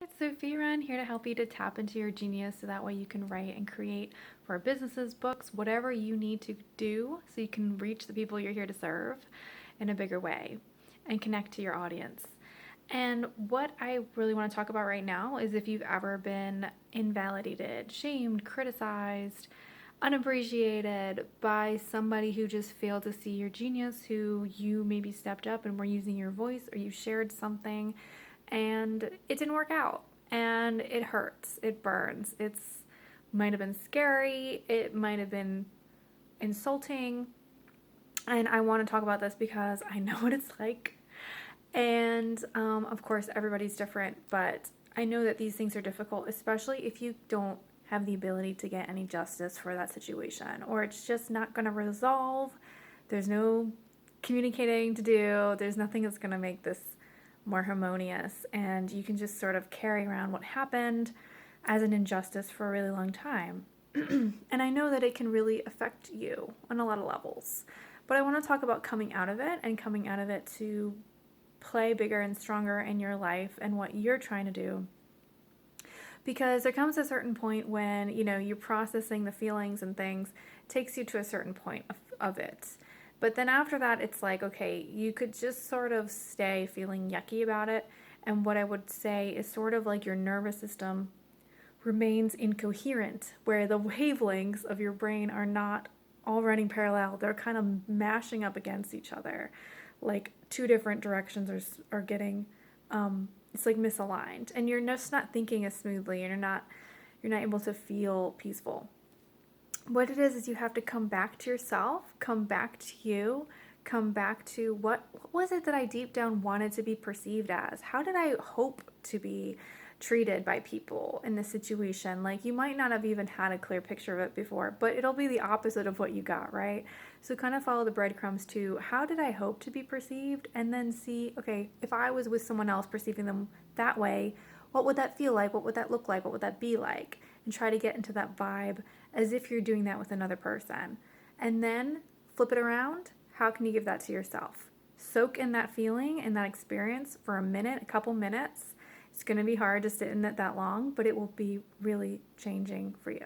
It's Sophie Wren here to help you to tap into your genius so that way you can write and create for businesses, books, whatever you need to do so you can reach the people you're here to serve in a bigger way and connect to your audience. And what I really want to talk about right now is if you've ever been invalidated, shamed, criticized, unappreciated by somebody who just failed to see your genius, who you maybe stepped up and were using your voice or you shared something and it didn't work out and it hurts, it burns, it's might have been scary, it might have been insulting, and I want to talk about this because I know what it's like. And of course everybody's different, but I know that these things are difficult, especially if you don't have the ability to get any justice for that situation, or it's just not going to resolve. There's no communicating to do, there's nothing that's going to make this more harmonious, and you can just sort of carry around what happened as an injustice for a really long time. And I know that it can really affect you on a lot of levels, but I want to talk about coming out of it and coming out of it to play bigger and stronger in your life and what you're trying to do. Because there comes a certain point when, you're processing the feelings and things, takes you to a certain point of it. But then after that, it's like, okay, you could just sort of stay feeling yucky about it. And what I would say is sort of like your nervous system remains incoherent, where the wavelengths of your brain are not all running parallel. They're kind of mashing up against each other. Like two different directions are getting, it's like misaligned. And you're just not thinking as smoothly, and you're not able to feel peaceful. What it is you have to come back to yourself, come back to you, come back to what was it that I deep down wanted to be perceived as? How did I hope to be treated by people in this situation? Like, you might not have even had a clear picture of it before, but it'll be the opposite of what you got, right? So kind of follow the breadcrumbs to how did I hope to be perceived, and then see, okay, if I was with someone else perceiving them that way, what would that feel like? What would that look like? What would that be like? And try to get into that vibe as if you're doing that with another person. And then flip it around. How can you give that to yourself? Soak in that feeling and that experience for a minute, a couple minutes. It's going to be hard to sit in it that long, but it will be really changing for you.